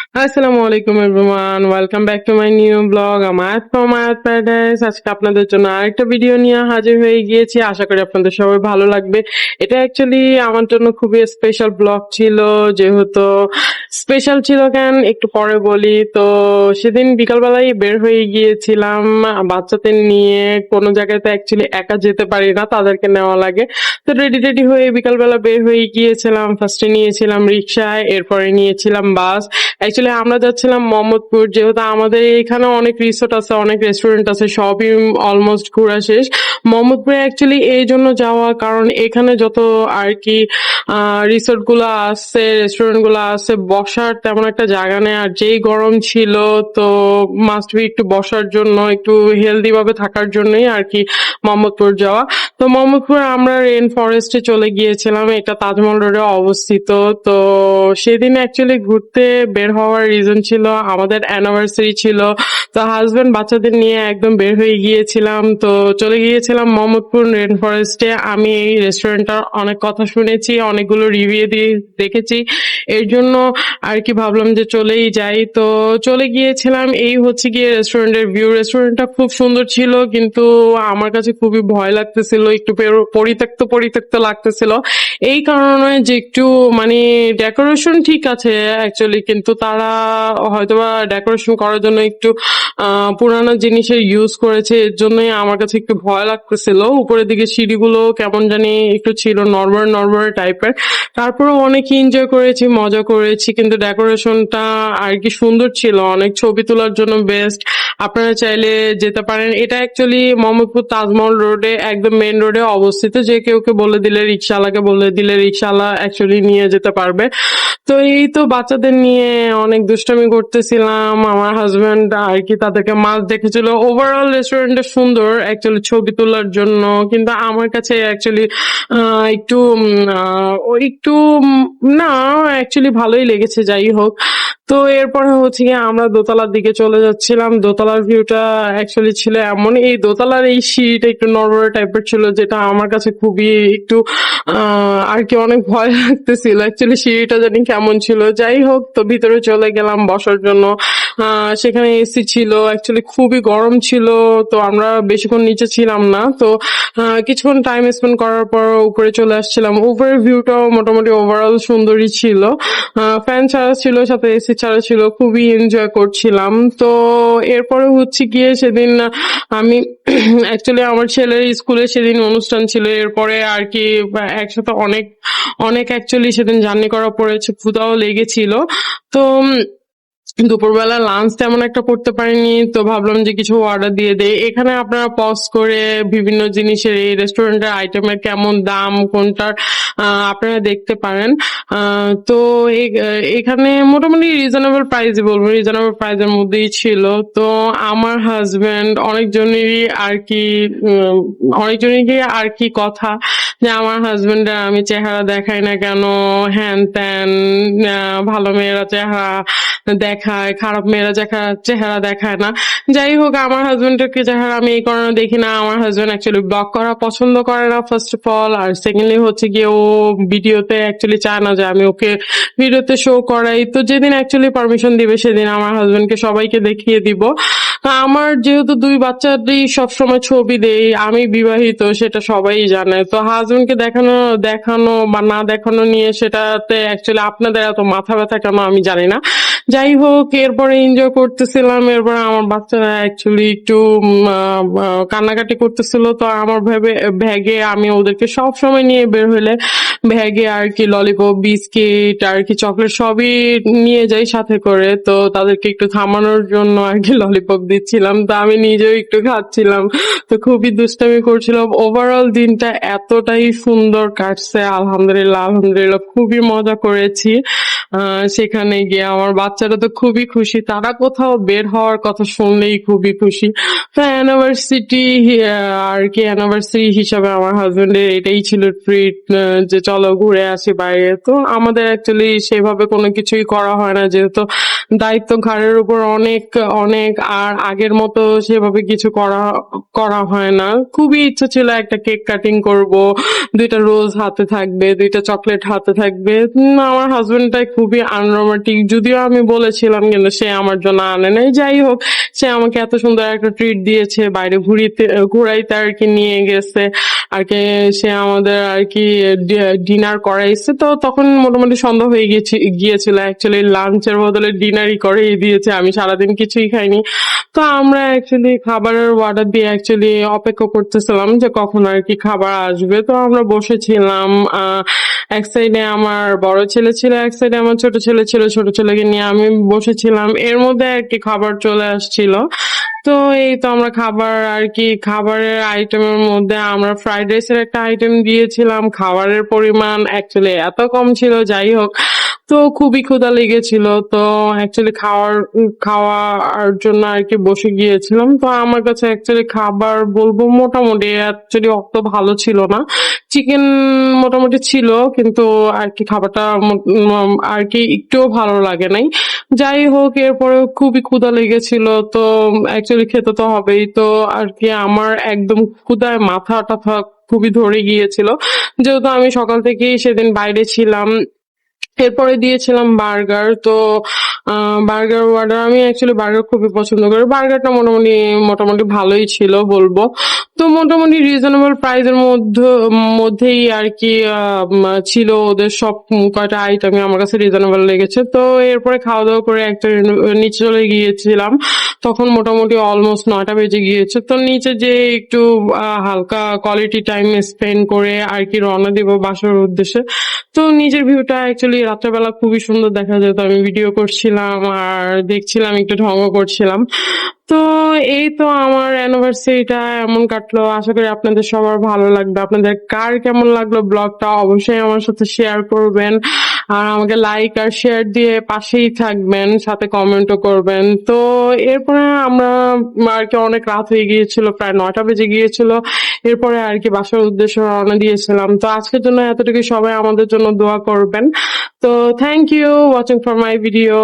আসসালামু আলাইকুম everyone, welcome back to my new blog আমায়াত ফ্রম আয়াত প্যারাডাইস। আজকে আপনাদের জন্য আরেকটা ভিডিও নিয়ে হাজির হয়ে গিয়েছি। আশা করি আপনাদের সবাই ভালো লাগবে। এটা অ্যাকচুয়ালি আমার জন্য খুবই স্পেশাল ব্লগ ছিল, যেহেতু স্পেশাল ছিল কেন একটু পরে বলি। তো সেদিন বিকালবেলায় বের হয়ে গিয়েছিলাম বাচ্চাদের নিয়ে। কোনো জায়গায় তো অ্যাকচুয়ালি একা যেতে পারি না, তাদেরকে নেওয়া লাগে। তো রেডি টেডি হয়ে বিকালবেলা বের হয়ে গিয়েছিলাম। ফার্স্টে নিয়েছিলাম রিক্সায়, এরপরে নিয়েছিলাম বাস। অ্যাকচুয়ালি আমরা যাচ্ছিলাম মোহাম্মদপুর, যেহেতু আমাদের এখানে অনেক রিসোর্ট আছে, অনেক রেস্টুরেন্ট আছে, সবই অলমোস্ট ঘোরা শেষ। মোহাম্মদপুরে অ্যাকচুয়ালি এই জন্য যাওয়া, কারণ এখানে যত আর কি রিসোর্ট গুলো আছে, রেস্টুরেন্ট গুলো আছে, বসার তেমন একটা জায়গা নেই। আর যেই গরম ছিল, তো মাস্ট বি একটু বসার জন্য, একটু হেলদি ভাবে থাকার জন্যই আর কি মোহাম্মদপুর যাওয়া। তো মোহাম্মদপুর আমরা রেন ফরেস্টে চলে গিয়েছিলাম, এটা তাজমহল রোডে অবস্থিত। তো সেদিন অ্যাকচুয়ালি ঘুরতে বের হওয়ার রিজন ছিল আমাদের অ্যানিভার্সারি ছিল। তো হাজবেন্ড বাচ্চাদের নিয়ে একদম বের হয়ে গিয়েছিলাম। তো চলে গিয়েছিলাম মোহাম্মদপুর রেন ফরেস্টে। আমি এই রেস্টুরেন্টটার অনেক কথা শুনেছি, অনেকগুলো রিভিউ দিয়ে দেখেছি, এর জন্য আর কি ভাবলাম যে চলেই যাই। তো চলে গিয়েছিলাম। এই হচ্ছে গিয়ে রেস্টুরেন্টের ভিউ। রেস্টুরেন্টটা খুব সুন্দর ছিল, কিন্তু আমার কাছে খুবই ভয় লাগতেছিল, একটু পরিত্যক্ত পরিত্যক্ত লাগতেছিল। এই কারণে যে একটু মানে ডেকোরেশন ঠিক আছে অ্যাকচুয়ালি, কিন্তু তারা হয়তোবা ডেকোরেশন করার জন্য একটু পুরানো জিনিসের ইউজ করেছে, এর জন্যই আমার কাছে একটু ভয় লাগতেছিল। উপরের দিকে সিঁড়িগুলো কেমন জানি একটু ছিল নর্মাল নর্মাল টাইপের। তারপরেও অনেক এনজয় করেছি, মজা করেছি, কিন্তু ডেকোরেশনটা আর কি সুন্দর ছিল, অনেক ছবি তোলার জন্য বেস্ট। আপনারা চাইলে যেতে পারেন। এটা অ্যাকচুয়ালি মোহাম্মদপুর তাজমহল রোডে, একদম মেইন রোডে অবস্থিত। যে কেউকে বলে দিলে, রিক্সাওয়ালাকে বলে দিলে রিক্সাওয়ালা অ্যাকচুয়ালি নিয়ে যেতে পারবে। তো এই তো বাচ্চাদের নিয়ে অনেক দুষ্টামি করতেছিলাম। আমার হাজবেন্ড আর কি তাদেরকে মাছ দেখেছিল। ওভারঅল রেস্টুরেন্টটা সুন্দর অ্যাকচুয়ালি ছবি তোলার জন্য, কিন্তু আমার কাছে অ্যাকচুয়ালি একটু একটু না, অ্যাকচুয়ালি ভালোই লেগেছে, যাই হোক। তো এরপরে হচ্ছে গিয়ে আমরা দোতলার দিকে চলে যাচ্ছিলাম। দোতলার ভিউটা অ্যাকচুয়ালি ছিল এমন, এই দোতলার এই সিঁড়িটা একটু নড়বড়ে টাইপের ছিল, যেটা আমার কাছে খুবই একটু আর কি অনেক ভয় লাগতেছিল। অ্যাকচুয়ালি সিঁড়িটা জানি কেমন ছিল, যাই হোক। তো ভিতরে চলে গেলাম বসার জন্য। সেখানে এসি ছিল, অ্যাকচুয়ালি খুবই গরম ছিল। তো আমরা বেশিক্ষণ নিচে ছিলাম না। তো কিছুক্ষণ টাইম স্পেন্ড করার পর উপরে চলে আসছিলাম। উপরের ভিউটাও মোটামুটি ওভারঅল সুন্দরই ছিল। ফ্যান ছাড়া ছিল, সাথে এসি ছাড়া ছিল, খুবই এনজয় করছিলাম। তো এরপরে হচ্ছে গিয়ে সেদিন আমি অ্যাকচুয়ালি আমার ছেলের স্কুলে সেদিন অনুষ্ঠান ছিল। এরপরে আর কি একসাথে অনেক অনেক অ্যাকচুয়ালি সেদিন জার্নি করা পড়েছে, ক্ষুধাও লেগেছিল। তো দুপুরবেলা লাঞ্চ তেমন একটা করতে পারিনি, তো ভাবলাম যে কিছু অর্ডার দিয়ে দেই। এখানে আপনারা পজ করে বিভিন্ন জিনিসের, এই রেস্টুরেন্টের আইটেমের কেমন দাম, কোনটার আপনারা দেখতে পারেন। তো এখানে মোটামুটি রিজনেবল প্রাইসই বলবো, রিজনেবল প্রাইসের মধ্যেই ছিল। তো আমার হাজবেন্ড অনেকজনেরই আর কি অনেকজনেরই আর কি কথা যে আমার হাজবেন্ডের আমি চেহারা দেখাই না কেন, হ্যান ত্যান, ভালো মেয়েরা চেহারা দেখায়, খারাপ মেয়েরা চেহারা দেখায় না। যাই হোক, আমার হাজবেন্ডের চেহারা আমি এই কারণে দেখি না, আমার হাজবেন্ড অ্যাকচুয়ালি ব্লগ করা পছন্দ করে না ফার্স্ট অফ অল। আর সেকেন্ডলি হচ্ছে গিয়ে ও ভিডিওতে অ্যাকচুয়ালি চায় না যে আমি ওকে ভিডিওতে শো করাই। তো যেদিন অ্যাকচুয়ালি পারমিশন দিবে সেদিন আমার হাজবেন্ডকে সবাইকে দেখিয়ে দিব। আমার যেহেতু দুই বাচ্চারই সবসময় ছবি দেই, আমি বিবাহিত সেটা সবাই জানে। তো হাজবেন্ডকে দেখানো দেখানো বা না দেখানো নিয়ে সেটাতে অ্যাকচুয়ালি আপনাদের এত মাথা ব্যথা কেন আমি জানি না। যাই হোক, এরপরে এনজয় করতেছিলাম। এরপরে আমার বাচ্চারা অ্যাকচুয়ালি একটু কান্নাকাটি করতেছিল। তো আমার ব্যাগে আমি ওদেরকে সব সময় নিয়ে বের হলে ব্যাগে আর কি ললিপপ, বিস্কিট আর কি চকলেট সবই নিয়ে যাই সাথে করে। তো তাদেরকে একটু থামানোর জন্য আর কি ললিপপ দিচ্ছিলাম, তো আমি নিজেও একটু খাচ্ছিলাম। তো খুবই দুষ্টামি করছিলাম। ওভারঅল দিনটা এতটাই সুন্দর কাটছে, আলহামদুলিল্লাহ আলহামদুলিল্লাহ, খুবই মজা করেছি। সেখানে গিয়ে আমার বাচ্চারা তো খুবই খুশি, তারা কোথাও বের হওয়ার কথা শুনলেই খুবই খুশি। তো আর কি অ্যানিভার্সারি হিসাবে আমার হাজবেন্ডের এটাই ছিল ট্রিট, যে চলো ঘুরে আসি বাইরে। তো আমাদের অ্যাকচুয়ালি সেভাবে কোনো কিছুই করা হয় না, যেহেতু দায়িত্ব ঘাড়ের উপর অনেক অনেক, আর আগের মতো সেভাবে কিছু করা করা হয় না। খুবই ইচ্ছা ছিল একটা কেক কাটিং করব, দুইটা রোজ হাতে থাকবে, দুইটা চকলেট হাতে থাকবে। আমার হাজবেন্ডটাই খুবই আনরোমান্টিক, যদিও আমি বলেছিলাম, কিন্তু সে আমার জন্য আনে নাই। যাই হোক, সে আমাকে এত সুন্দর একটা ট্রিট দিয়েছে, বাইরে ঘুরাইতে আর কি নিয়ে গেছে আর কি। সে আমাদের আর কি ডিনার করাইছে। তো তখন মোটামুটি সন্ধ্যা হয়ে গিয়েছিল। অ্যাকচুয়ালি লাঞ্চের বদলে ডিনারই করেই দিয়েছে, আমি সারাদিন কিছুই খাইনি। তো আমরা অ্যাকচুয়ালি খাবারের অর্ডার দিয়ে অ্যাকচুয়ালি অপেক্ষা করতেছিলাম যে কখন আর কি খাবার আসবে। তো আমরা বসেছিলাম, এক সাইডে আমার বড় ছেলে ছিল, এক সাইডে আমার ছোট ছেলে ছিল। ছোট ছেলেকে নিয়ে আমি বসেছিলাম, এর মধ্যে আর কি খাবার চলে আসছিল। তো এই তো আমরা খাবার আর কি, খাবারের আইটেমের মধ্যে আমরা ফ্রাইড রাইসের একটা আইটেম দিয়েছিলাম। খাবারের পরিমাণ অ্যাকচুয়ালি এত কম ছিল, যাই হোক, তো খুবই ক্ষুধা লেগেছিল। তো অ্যাকচুয়ালি খাওয়ার জন্য আর কি বসে গিয়েছিলাম। তো আমার কাছে অ্যাকচুয়ালি খাবার বলবো মোটামুটি, অ্যাকচুয়ালি অত ভালো ছিল না। চিকেন মোটামুটি ছিল, কিন্তু আর কি খাবারটা আর কি একটুও ভালো লাগে নাই। যাই হোক, এরপরে খুবই ক্ষুধা লেগেছিল। তো অ্যাকচুয়ালি খেতে তো হবেই। তো আর কি আমার একদম ক্ষুধায় মাথা টাথা খুবই ধরে গিয়েছিল, যেহেতু আমি সকাল থেকেই সেদিন বাইরে ছিলাম। এরপরে দিয়েছিলাম বার্গার। তো বার্গার অর্ডার, আমি অ্যাকচুয়ালি বার্গার খুবই পছন্দ করি। বার্গারটা মোটামুটি ভালোই ছিল বলবো। তো মোটামুটি রিজনেবল প্রাইসের মধ্যেই আর কি ছিল ওদের সব কয়টা আইটেমই আমার কাছে রিজনেবল লেগেছে। তো এরপরে খাওয়া দাওয়া করে একটা নিচে চলে গিয়েছিলাম। তখন মোটামুটি অলমোস্ট 9টা বেজে গিয়েছে। তো নিচে যে একটু হালকা কোয়ালিটি টাইম স্পেন্ড করে আর কি রওনা দিব বাসার উদ্দেশ্যে। তো নিজের ভিউটা অ্যাকচুয়ালি রাত্রেবেলা খুবই সুন্দর দেখা যেত। আমি ভিডিও করছিলাম আর দেখছিলাম, একটু ঢঙ্গ করছিলাম। তো এই তো আমার অ্যানিভার্সারিটা এমন কাটলো। আশা করি আপনাদের সবার ভালো লাগবে। আপনাদের কার কেমন লাগলো ব্লগটা অবশ্যই আমার সাথে শেয়ার করবেন, আর আমাকে লাইক আর শেয়ার দিয়ে পাশেই থাকবেন, সাথে কমেন্টও করবেন। তো এরপরে আমরা আর কি অনেক রাত হয়ে গিয়েছিল, প্রায় 9টা বেজে গিয়েছিল। এরপরে আর কি বাসার উদ্দেশ্যে রওনা দিয়েছিলাম। তো আজকের জন্য এতটুকু, সবাই আমাদের জন্য দোয়া করবেন। তো thank you watching for my video.